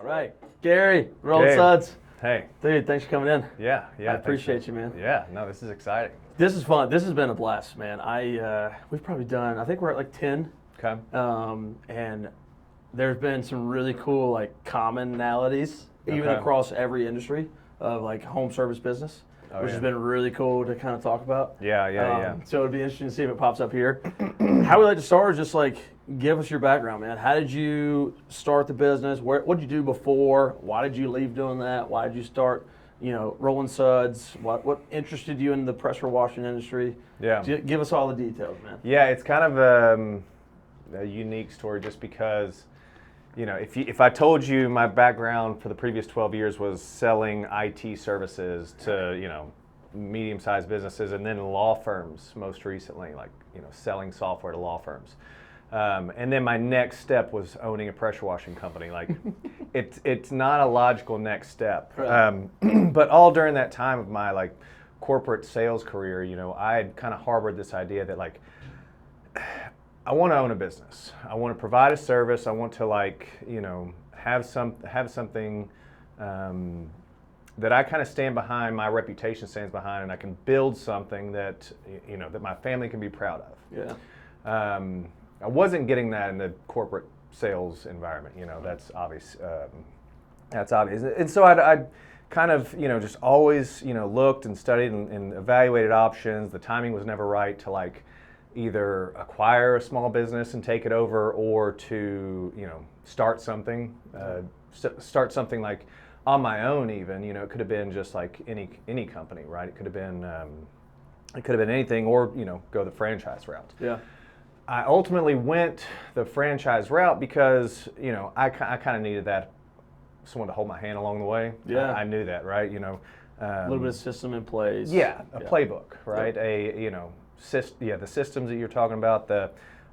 All right, Gary, Rolling Suds. Hey. Dude, thanks for coming in. Yeah. I appreciate you, man. Yeah, no, this is exciting. This is fun. This has been a blast, man. We've probably done, I think we're at like 10. Okay. And there's been some really cool like commonalities, even across every industry of like home service business, which has been really cool to kind of talk about. Yeah. So it'd be interesting to see if it pops up here. How we like to start is just like, give us your background, man. How did you start the business? What did you do before? Why did you leave doing that? Why did you start, Rolling Suds? What interested you in the pressure washing industry? Yeah. Give us all the details, man. Yeah, it's kind of a unique story just because, if I told you my background for the previous 12 years was selling IT services to, medium-sized businesses and then law firms most recently, like, selling software to law firms. And then my next step was owning a pressure washing company. Like, it's not a logical next step. Right. But all during that time of my like corporate sales career, I had kind of harbored this idea that like, I want to own a business. I want to provide a service. I want to have something that I kind of stand behind. My reputation stands behind, and I can build something that that my family can be proud of. Yeah. I wasn't getting that in the corporate sales environment. That's obvious. And so I'd kind of, just always, looked and studied and evaluated options. The timing was never right to like either acquire a small business and take it over, or to, start something like on my own. Even, it could have been just like any company, right? It could have been anything, or go the franchise route. Yeah. I ultimately went the franchise route because, I kind of needed someone to hold my hand along the way. Yeah. I knew that, right? A little bit of system in place. Yeah, a playbook, right? Yep. The systems that you're talking about,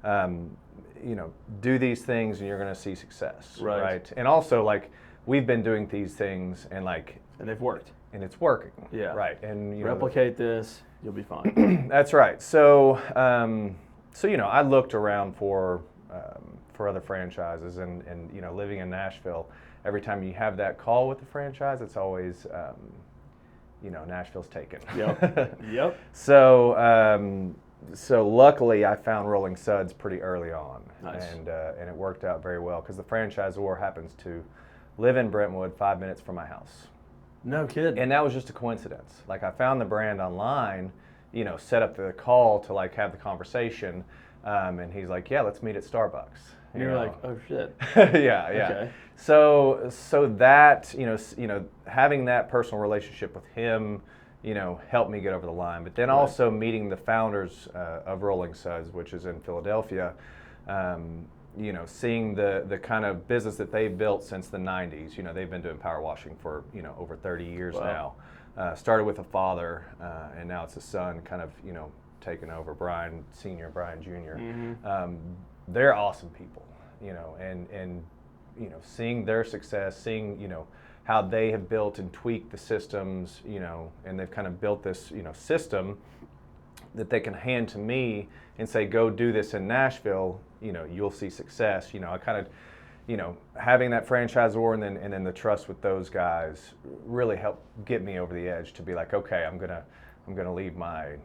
do these things and you're going to see success, right? And also, like, we've been doing these things and they've worked. And it's working. Yeah. Right. And replicate this, you'll be fine. That's right. So, I looked around for other franchises, and living in Nashville, every time you have that call with the franchise, it's always, Nashville's taken. Yep. Yep. So luckily, I found Rolling Suds pretty early on. Nice. And it worked out very well because the franchisor happens to live in Brentwood, 5 minutes from my house. No kidding. And that was just a coincidence. Like, I found the brand online, set up the call to like have the conversation, and he's like, "Yeah, let's meet at Starbucks." And you're like, "Oh shit." Yeah. Okay. So that having that personal relationship with him, helped me get over the line. But then also meeting the founders of Rolling Suds, which is in Philadelphia, seeing the kind of business that they've built since the 90s. They've been doing power washing for over 30 years now. Started with a father, and now it's a son kind of, taking over, Brian Sr., Brian Jr. Mm-hmm. They're awesome people, and seeing their success, seeing, how they have built and tweaked the systems, and they've kind of built this, system that they can hand to me and say, go do this in Nashville, you'll see success. I kind of, having that franchisor and then the trust with those guys really helped get me over the edge to be like, okay, I'm gonna leave my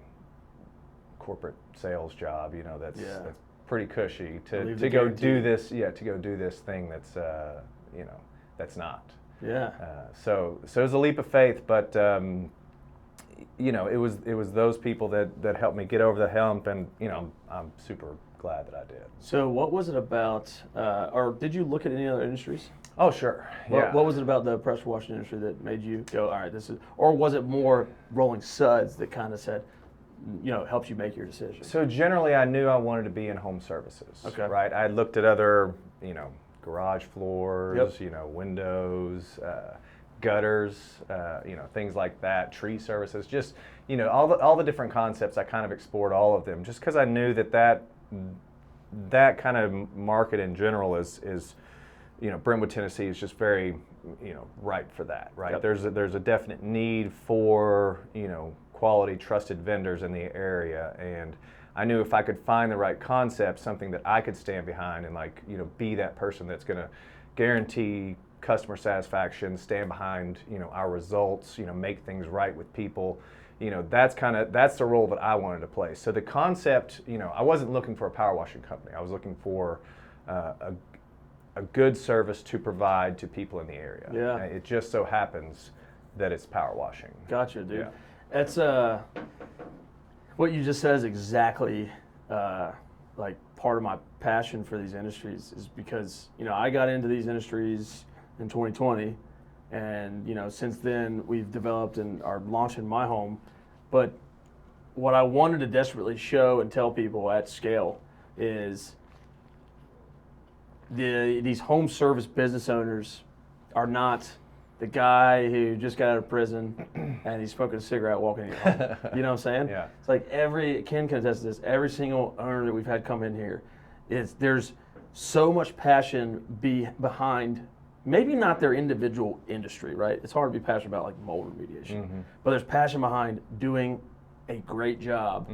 corporate sales job, that's pretty cushy to go do this, to go do this thing that's that's not. Yeah. So it was a leap of faith, but it was those people that helped me get over the hump, and I'm super glad that I did. So what was it about, or did you look at any other industries? Oh, sure. Yeah. What was it about the pressure washing industry that made you go, all right, this is, or was it more Rolling Suds that kind of said, helps you make your decision? So generally, I knew I wanted to be in home services. Okay. Right. I looked at other, garage floors, Yep. Windows, gutters, things like that, tree services, just, all the different concepts. I kind of explored all of them just because I knew that kind of market in general is Brentwood, Tennessee is just very, ripe for that, right? Yep. There's a definite need for, quality, trusted vendors in the area, and I knew if I could find the right concept, something that I could stand behind and be that person that's going to guarantee customer satisfaction, stand behind, our results, make things right with people. That's the role that I wanted to play. So the concept, I wasn't looking for a power washing company. I was looking for a good service to provide to people in the area. Yeah. It just so happens that it's power washing. Gotcha, dude. Yeah. That's what you just said is exactly like part of my passion for these industries is because, I got into these industries in 2020 and, since then we've developed and are launching MyHome. But what I wanted to desperately show and tell people at scale is these home service business owners are not the guy who just got out of prison and he's smoking a cigarette walking in your home. You know what I'm saying? Yeah. It's like Ken can attest to this, every single owner that we've had come in here, there's so much passion behind, maybe not their individual industry, right? It's hard to be passionate about like mold remediation, but there's passion behind doing a great job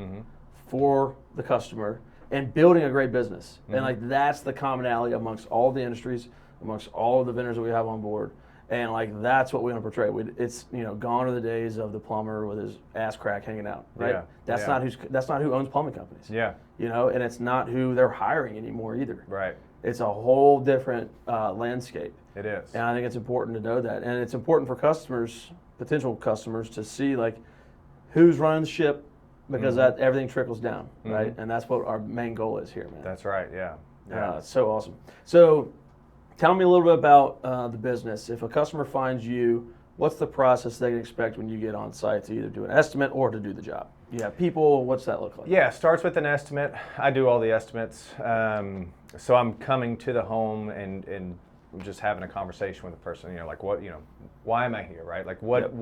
for the customer and building a great business. And like that's the commonality amongst all the industries, amongst all of the vendors that we have on board. And like that's what we want to portray. It's gone are the days of the plumber with his ass crack hanging out, right? Yeah. That's not who owns plumbing companies. Yeah. And it's not who they're hiring anymore either. Right. It's a whole different landscape. It is. And I think it's important to know that. And it's important for customers, potential customers, to see like who's running the ship because that everything trickles down, right? And that's what our main goal is here, man. That's right. Yeah. Yeah. It's so awesome. So tell me a little bit about the business. If a customer finds you, what's the process they can expect when you get on site to either do an estimate or to do the job? You have people, what's that look like? Yeah, starts with an estimate. I do all the estimates. So I'm coming to the home and just having a conversation with the person, like what, why am I here, right? Like what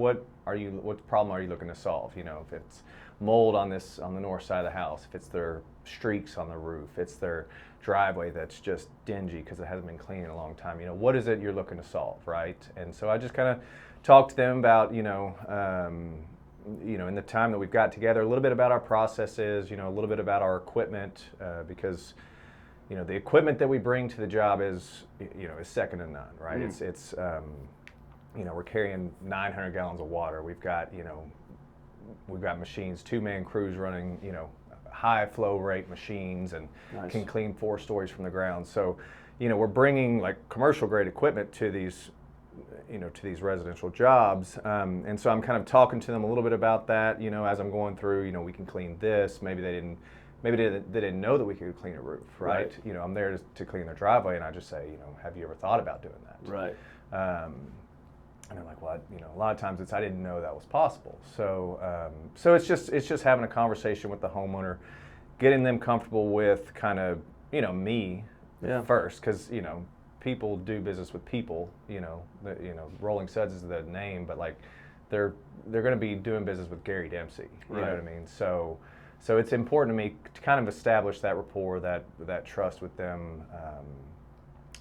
problem are you looking to solve? If it's mold on the north side of the house, if it's their streaks on the roof, it's their driveway that's just dingy because it hasn't been cleaned in a long time. What is it you're looking to solve, right? And so I just kind of talk to them about, in the time that we've got together, a little bit about our processes, a little bit about our equipment, because the equipment that we bring to the job is second to none, right? It's we're carrying 900 gallons of water. We've got machines, 2-man crews running, high flow rate machines and can clean 4 stories from the ground. So, we're bringing like commercial grade equipment to these, to these residential jobs. And so I'm kind of talking to them a little bit about that, as I'm going through, we can clean this. Maybe they didn't know that we could clean a roof, right? I'm there to clean their driveway, and I just say, have you ever thought about doing that? Right. And they're like, well, a lot of times I didn't know that was possible. So, so it's just having a conversation with the homeowner, getting them comfortable with kind of, me first, because people do business with people. Rolling Suds is the name, but like they're going to be doing business with Gary Dempsey. You know what I mean? So it's important to me to kind of establish that rapport, that trust with them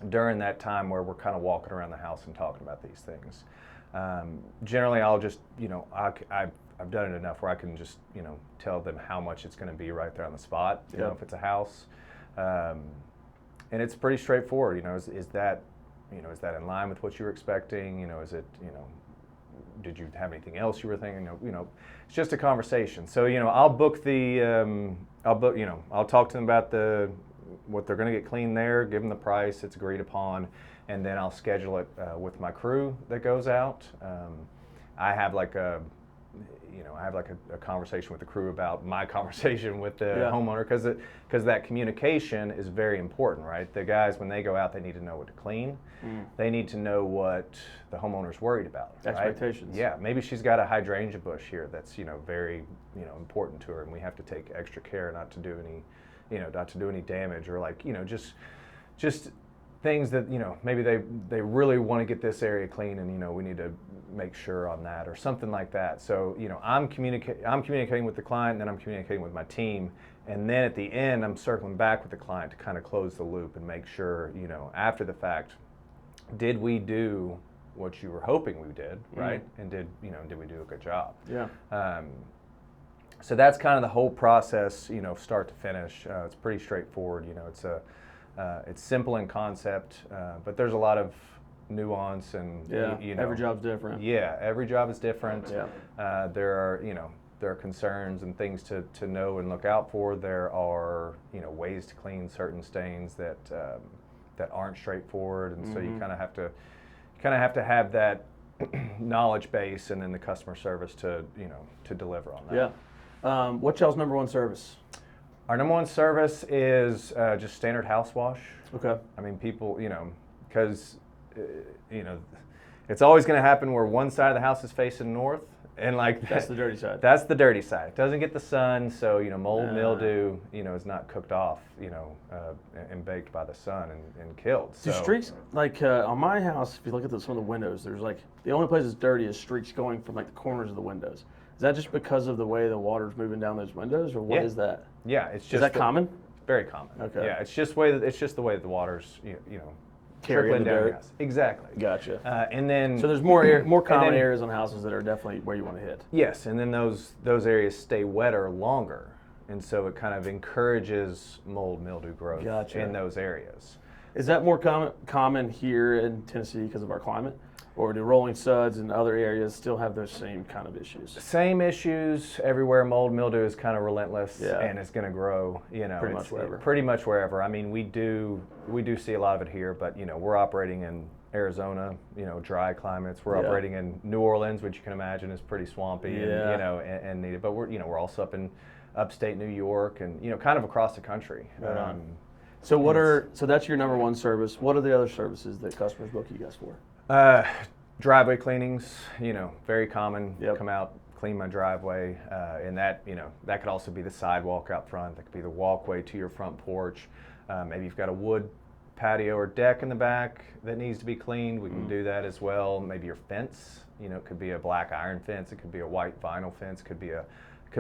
during that time where we're kind of walking around the house and talking about these things. Generally, I'll just, I've done it enough where I can just, tell them how much it's going to be right there on the spot, if it's a house. And it's pretty straightforward, is that in line with what you were expecting? Is it, did you have anything else you were thinking? It's just a conversation. So, I'll book I'll talk to them about what they're going to get cleaned there, give them the price, it's agreed upon, and then I'll schedule it with my crew that goes out. I have like a conversation with the crew about my conversation with the homeowner, because that communication is very important, right? The guys, when they go out, they need to know what to clean. They need to know what the homeowner's worried about. Expectations. Right? Yeah, maybe she's got a hydrangea bush here that's very important to her, and we have to take extra care not to do any damage, or like just things that maybe they really want to get this area clean, and we need to make sure on that, or something like that. So I'm communicating with the client, and then I'm communicating with my team, and then at the end I'm circling back with the client to kind of close the loop and make sure after the fact, did we do what you were hoping we did, right? And did we do a good job? Yeah. So that's kind of the whole process, start to finish. It's pretty straightforward. It's simple in concept, but there's a lot of nuance and every job's different. Yeah, every job is different. Yeah. There are there are concerns and things to know and look out for. There are ways to clean certain stains that aren't straightforward, and so you kind of have to have that knowledge base and then the customer service to deliver on that. Yeah. What's y'all's number one service? Our number one service is just standard house wash. Okay. I mean, people, because it's always going to happen where one side of the house is facing north, and that's the dirty side. That's the dirty side. It doesn't get the sun, so mold, mildew, is not cooked off, and baked by the sun and killed. Do streaks on my house? If you look at some of the windows, there's the only place that's dirty is streaks going from the corners of the windows. Is that just because of the way the water's moving down those windows, or what is that? Yeah, it's just. Is that common? Very common. Okay. Yeah, it's just the way that the water's carrying the dirt. Exactly. Gotcha. And then so there's more common areas on houses that are definitely where you want to hit. Yes, and then those areas stay wetter longer, and so it kind of encourages mold mildew growth in those areas. Is that more common here in Tennessee because of our climate? Or do Rolling Suds and other areas still have those same kind of issues? Same issues everywhere. Mold mildew is kind of relentless, and it's going to grow. Pretty much wherever. Pretty much wherever. I mean, we do see a lot of it here, but we're operating in Arizona, dry climates. We're operating in New Orleans, which you can imagine is pretty swampy, and needed. But we're also up in upstate New York, and kind of across the country. Right so that's your number one service. What are the other services that customers book you guys for? Driveway cleanings, very common. Yep. Come out, clean my driveway, and that could also be the sidewalk out front. That could be the walkway to your front porch. Maybe you've got a wood patio or deck in the back that needs to be cleaned. We can do that as well. Maybe your fence, it could be a black iron fence. It could be a white vinyl fence. It could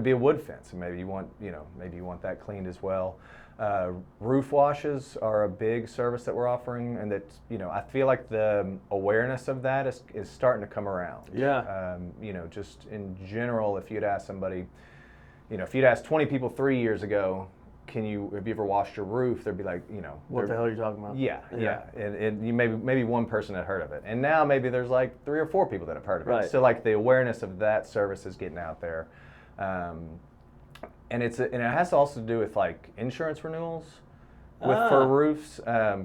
be a wood fence, and maybe you want that cleaned as well. Roof washes are a big service that we're offering, and that I feel like the awareness of that is starting to come around. Yeah. Just in general, if you'd ask somebody, if you'd ask 20 people 3 years ago, have you ever washed your roof? They'd be like, what the hell are you talking about? Yeah. And you maybe one person had heard of it, and now maybe there's 3 or 4 people that have heard of it. Right. So the awareness of that service is getting out there. And it has to also do with insurance renewals for roofs.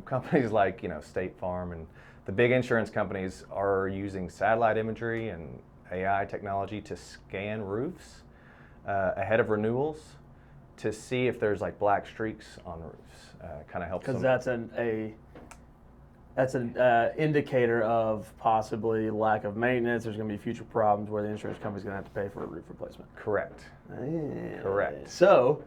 Companies like State Farm and the big insurance companies are using satellite imagery and AI technology to scan roofs ahead of renewals to see if there's black streaks on roofs. Kind of helps them. Because that's an indicator of possibly lack of maintenance. There's going to be future problems where the insurance company's going to have to pay for a roof replacement. Correct. Correct. So,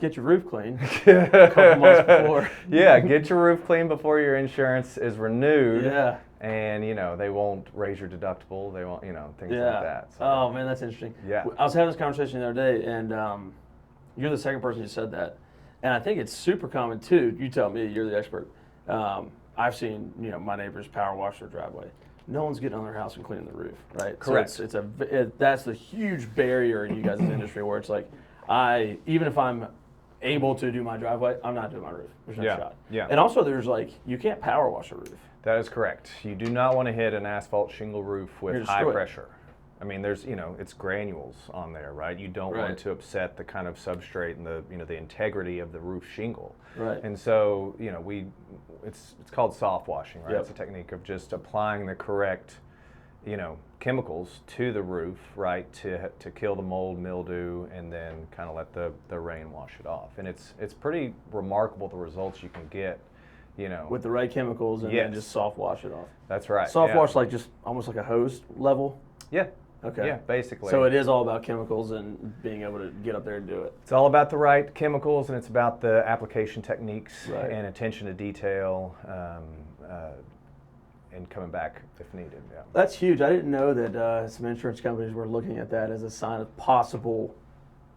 get your roof clean a couple months before. Yeah, get your roof clean before your insurance is renewed. Yeah. And they won't raise your deductible. They won't, things like that. So. Oh man, that's interesting. Yeah. I was having this conversation the other day, and you're the second person who said that, and I think it's super common too. You tell me, you're the expert. I've seen my neighbors power wash their driveway. No one's getting on their house and cleaning the roof, right? Correct. So that's the huge barrier in you guys' industry where it's even if I'm able to do my driveway, I'm not doing my roof. There's no shot. Yeah. And also there's you can't power wash a roof. That is correct. You do not want to hit an asphalt shingle roof with high pressure. I mean, there's it's granules on there, right? You don't want to upset the kind of substrate and the integrity of the roof shingle. Right. And so it's called soft washing, right? Yep. It's a technique of just applying the correct chemicals to the roof, right, to kill the mold, mildew, and then kind of let the rain wash it off. And it's pretty remarkable the results you can get. With the right chemicals and then just soft wash it off. That's right. Soft wash just almost like a hose level. Yeah. Okay. Yeah, basically. So it is all about chemicals and being able to get up there and do it. It's all about the right chemicals, and it's about the application techniques and attention to detail, and coming back if needed. Yeah. That's huge. I didn't know that some insurance companies were looking at that as a sign of possible.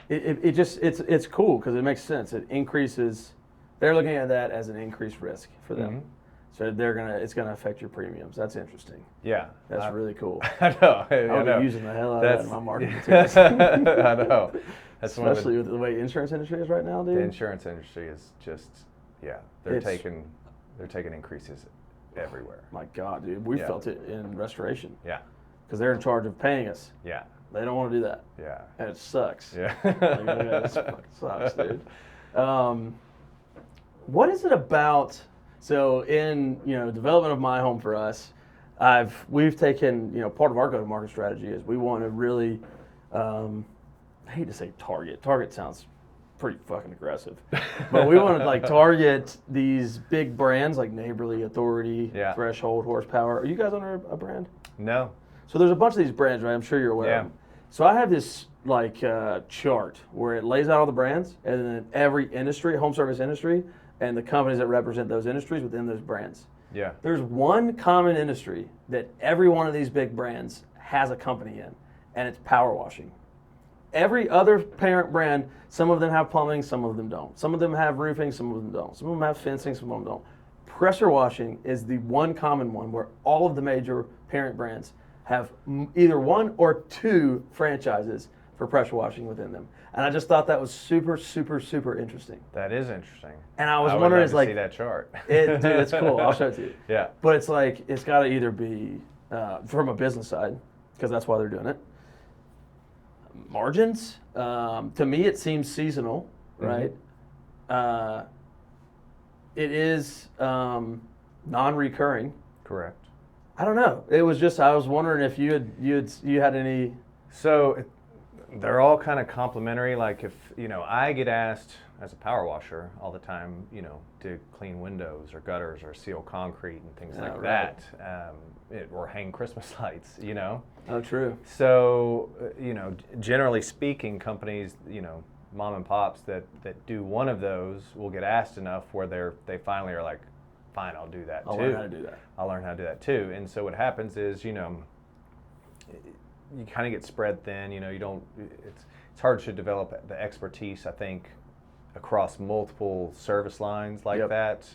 It's cool because it makes sense. It increases. They're looking at that as an increased risk for them. Mm-hmm. So it's gonna affect your premiums. That's interesting. Yeah, that's really cool. I know. I'll be using the hell out of that in my marketing too. I know. That's especially with the way the insurance industry is right now, dude. The insurance industry is just they're taking increases everywhere. My God, dude, we Yeah. felt it in restoration Yeah. because they're in charge of paying us. Yeah. They don't want to do that, Yeah. and it sucks. Yeah. Like, this fucking sucks, dude. What is it about? So in development of my home for us, we've taken part of our go-to-market strategy is we want to really I hate to say target. Target sounds pretty fucking aggressive, but we want to like target these big brands like Neighborly, Authority, Yeah. Threshold, Horsepower. Are you guys under a brand? No. So there's a bunch of these brands, right? I'm sure you're aware Yeah. of them. So I have this like chart where it lays out all the brands and then every industry, home service industry, and the companies that represent those industries within those brands. Yeah. There's one common industry that every one of these big brands has a company in, and it's power washing. Every other parent brand, some of them have plumbing, some of them don't. Some of them have roofing, some of them don't. Some of them have fencing, some of them don't. Pressure washing is the one common one where all of the major parent brands have either one or two franchises for pressure washing within them. And I just thought that was super, super, super interesting. That is interesting. And I was would wondering, love it's to like, see that chart. dude, it's cool. I'll show it to you. Yeah. But it's like, it's got to either be from a business side, because that's why they're doing it. Margins, to me, it seems seasonal, right? It is non-recurring. Correct. I don't know. It was just, I was wondering if you had any. So they're all kind of complementary. Like if, I get asked as a power washer all the time, to clean windows or gutters or seal concrete and things like right. that, or hang Christmas lights, Oh, true. So, generally speaking, companies, mom and pops that do one of those will get asked enough where they finally are like, fine, I'll do that too. I'll learn how to do that. I'll learn how to do that too. And so what happens is, you kind of get spread thin. It's hard to develop the expertise, I think, across multiple service lines like Yep. that.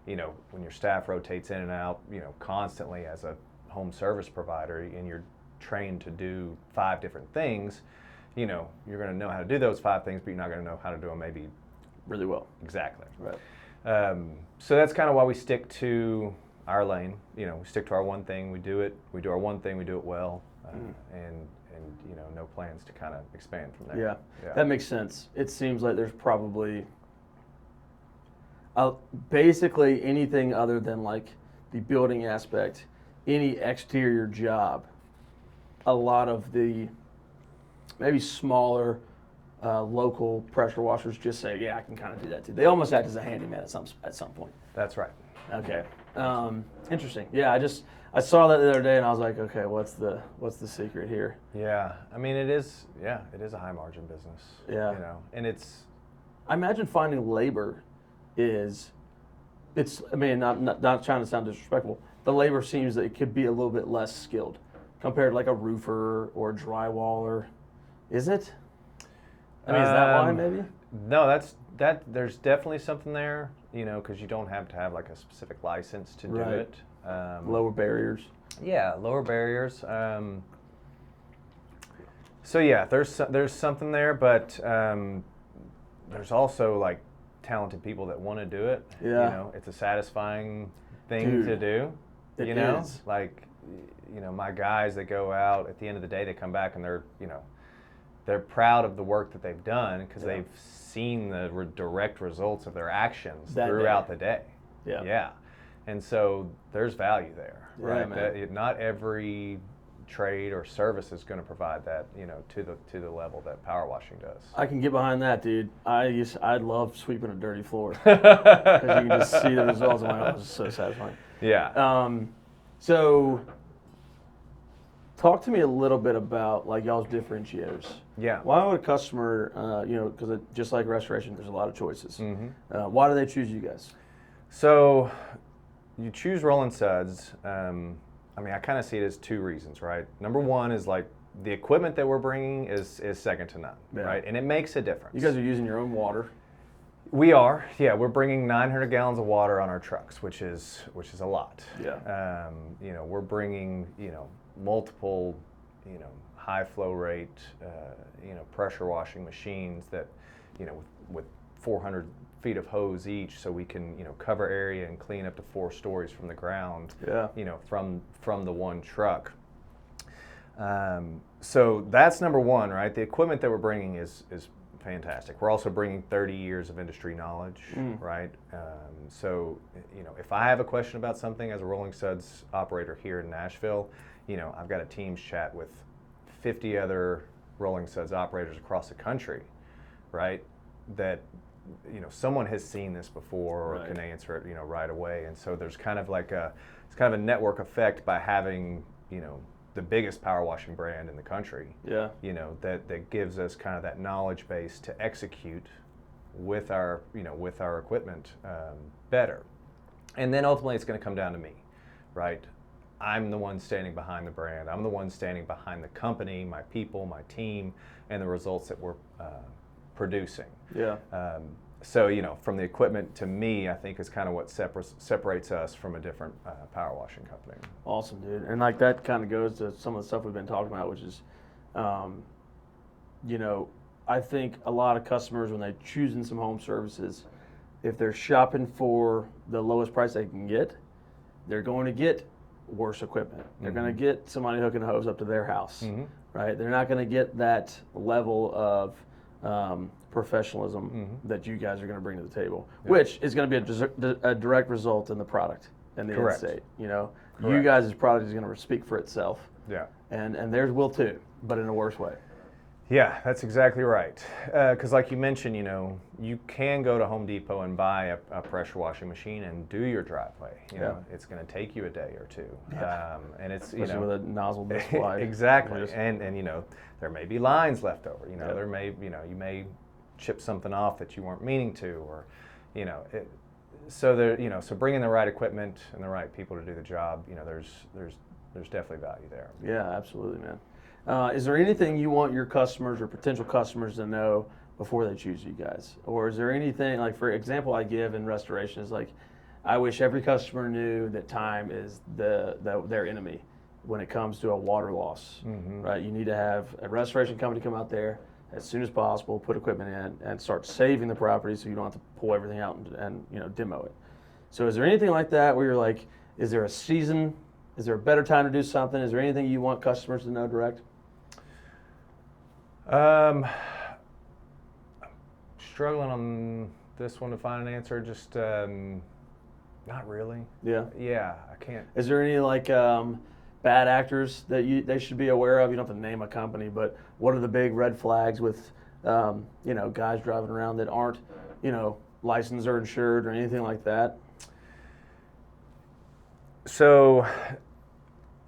When your staff rotates in and out, constantly as a home service provider, and you're trained to do 5 different things, you're going to know how to do those 5 things, but you're not going to know how to do them maybe Really well. exactly. Right. So that's kind of why we stick to our lane. We stick to our one thing. We do our one thing. We do it well, and no plans to kind of expand from there. Yeah, that makes sense. It seems like there's probably basically anything other than like the building aspect, any exterior job, a lot of the maybe smaller local pressure washers just say, yeah, I can kind of do that too. They almost act as a handyman at some point. That's right. Okay. Interesting. Yeah, I saw that the other day and I was like, okay, what's the secret here? Yeah, I mean it is a high margin business. Yeah. And it's. I imagine finding labor I mean, not trying to sound disrespectful. The labor seems that it could be a little bit less skilled compared to like a roofer or a drywaller. Is it? I mean, is that why maybe? No, there's definitely something there, because you don't have to have like a specific license to do Right. it. Lower barriers. Yeah, lower barriers. So yeah, there's something there, but there's also like talented people that want to do it. Yeah. It's a satisfying thing Dude, to do. it is. Like, my guys that go out at the end of the day, they come back and they're proud of the work that they've done because they've seen the direct results of their actions throughout the day. Yeah. Yeah. And so there's value there, right? man. Not every trade or service is going to provide that, to the level that power washing does. I can get behind that, dude. I love sweeping a dirty floor because you can just see the results. It's so satisfying. Yeah. So talk to me a little bit about like y'all's differentiators. Yeah. Why would a customer, because just like restoration, there's a lot of choices. Mm-hmm. Why do they choose you guys? So you choose Rolling Suds. I kind of see it as 2 reasons, right? Number one is like the equipment that we're bringing is second to none, right? And it makes a difference. You guys are using your own water. We are, yeah. We're bringing 900 gallons of water on our trucks, which is a lot. Yeah. We're bringing, multiple, high flow rate, pressure washing machines that, with 400 feet of hose each, so we can, cover area and clean up to 4 stories from the ground. Yeah. From the one truck. So that's number one, right? The equipment that we're bringing is fantastic. We're also bringing 30 years of industry knowledge, right? So, if I have a question about something as a Rolling Suds operator here in Nashville, I've got a Teams chat with 50 other Rolling Suds operators across the country, right? That, someone has seen this before or can answer it, right away. And so there's kind of it's kind of a network effect by having, the biggest power washing brand in the country. Yeah. That gives us kind of that knowledge base to execute with our equipment better. And then ultimately it's going to come down to me, right? I'm the one standing behind the brand. I'm the one standing behind the company, my people, my team, and the results that we're producing. Yeah. So, from the equipment to me, I think is kind of what separates us from a different power washing company. Awesome, dude. And like that kind of goes to some of the stuff we've been talking about, which is, I think a lot of customers, when they're choosing some home services, if they're shopping for the lowest price they can get, they're going to get worse equipment. They're going to get somebody hooking a hose up to their house, right? They're not going to get that level of professionalism that you guys are going to bring to the table, which is going to be a direct result in the product and the end state. You guys' product is going to speak for itself. Yeah. And theirs will too, but in a worse way. Yeah, that's exactly right. Because like you mentioned, you can go to Home Depot and buy a pressure washing machine and do your driveway. It's going to take you a day or two. Yeah. And it's, especially with a nozzle this wide. Exactly. And there may be lines left over. There may, you may chip something off that you weren't meaning to, or, so bringing the right equipment and the right people to do the job, there's definitely value there. Yeah, absolutely, man. Is there anything you want your customers or potential customers to know before they choose you guys? Or is there anything, like for example I give in restoration is like, I wish every customer knew that time is their enemy when it comes to a water loss, right? You need to have a restoration company come out there as soon as possible, put equipment in, and start saving the property so you don't have to pull everything out and demo it. So is there anything like that where you're like, is there a season? Is there a better time to do something? Is there anything you want customers to know direct? I'm struggling on this one to find an answer. Just not really. Yeah. Yeah, I can't. Is there any like bad actors that they should be aware of? You don't have to name a company, but what are the big red flags with guys driving around that aren't licensed or insured or anything like that? So,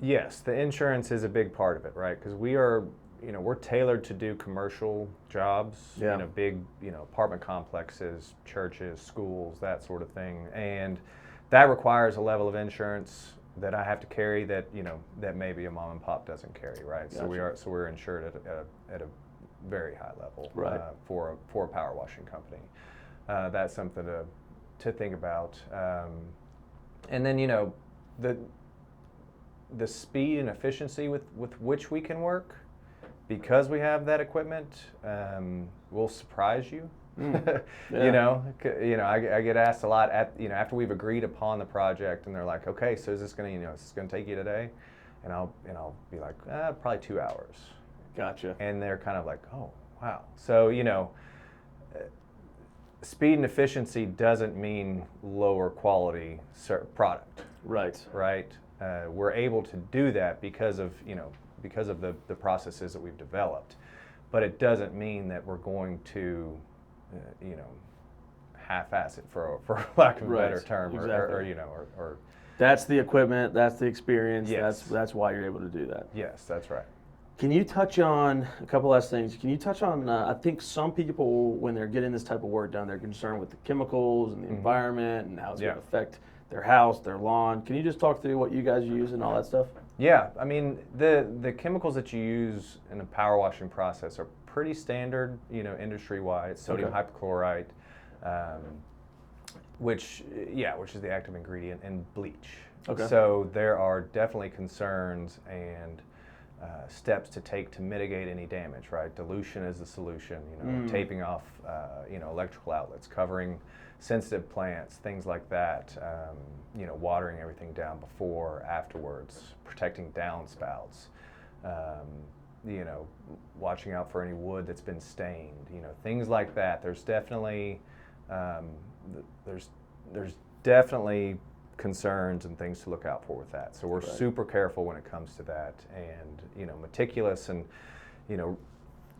yes, the insurance is a big part of it, right? Because we're tailored to do commercial jobs, big, apartment complexes, churches, schools, that sort of thing. And that requires a level of insurance that I have to carry that, that maybe a mom and pop doesn't carry, right? Gotcha. So we're insured at a very high level, right, for a power washing company. That's something to think about. And then, the speed and efficiency with which we can work, because we have that equipment, will surprise you. Yeah. I get asked a lot after we've agreed upon the project, and they're like, okay, so is this going to take you today? And I'll be like, probably 2 hours. Gotcha. And they're kind of like, oh, wow. So, speed and efficiency doesn't mean lower quality product. Right. Right. We're able to do that because of the processes that we've developed, but it doesn't mean that we're going to, half-ass it for lack of a better term, exactly. or that's the equipment, that's the experience. Yes. That's why you're able to do that. Yes, that's right. Can you touch on a couple last things? Can you touch on, I think some people, when they're getting this type of work done, they're concerned with the chemicals and the environment and how it's going to affect their house, their lawn. Can you just talk through what you guys use and all that stuff? Yeah, I mean, the chemicals that you use in the power washing process are pretty standard, industry-wide. Sodium hypochlorite, which is the active ingredient, and bleach. Okay. So there are definitely concerns and steps to take to mitigate any damage, right? Dilution is the solution, taping off, electrical outlets, covering sensitive plants, things like that, watering everything down before, afterwards, protecting downspouts, watching out for any wood that's been stained, things like that. There's definitely, there's definitely concerns and things to look out for with that. So we're super careful when it comes to that, and meticulous, and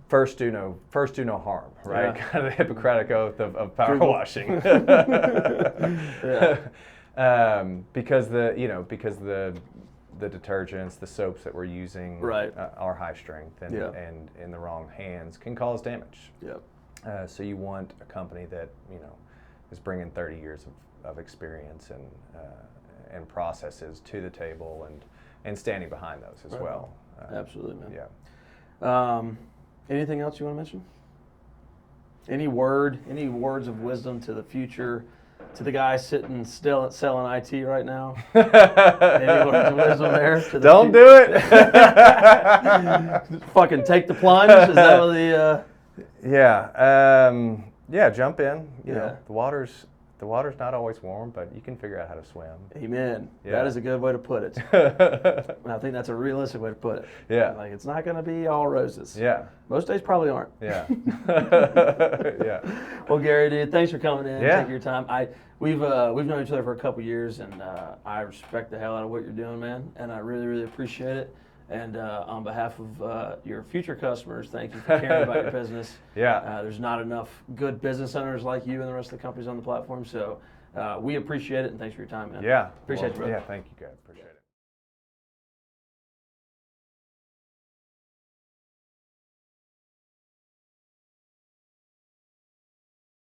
first do no harm, right? Yeah. Kind of the Hippocratic oath of power washing. Because the detergents, the soaps that we're using are high strength, and in the wrong hands can cause damage. Yep. So you want a company that is bringing 30 years of experience and processes to the table, and standing behind those as well. Absolutely, man. Yeah. Anything else you want to mention? Any words of wisdom to the future, to the guy sitting still selling IT right now? Any words of wisdom there? Don't do it. Fucking take the plunge. Is that what the? Yeah. Jump in. You know, the water's not always warm, but you can figure out how to swim. Amen. Yeah. That is a good way to put it. I think that's a realistic way to put it. Yeah. Like, it's not going to be all roses. Yeah. Most days probably aren't. Yeah. Yeah. Well, Gary, dude, thanks for coming in. Yeah. Taking your time. We've known each other for a couple years, and I respect the hell out of what you're doing, man. And I really, really appreciate it. And on behalf of your future customers, thank you for caring about your business. Yeah. There's not enough good business owners like you and the rest of the companies on the platform. So we appreciate it, and thanks for your time, man. Yeah. Appreciate you, brother. Yeah, thank you, guys. Appreciate it.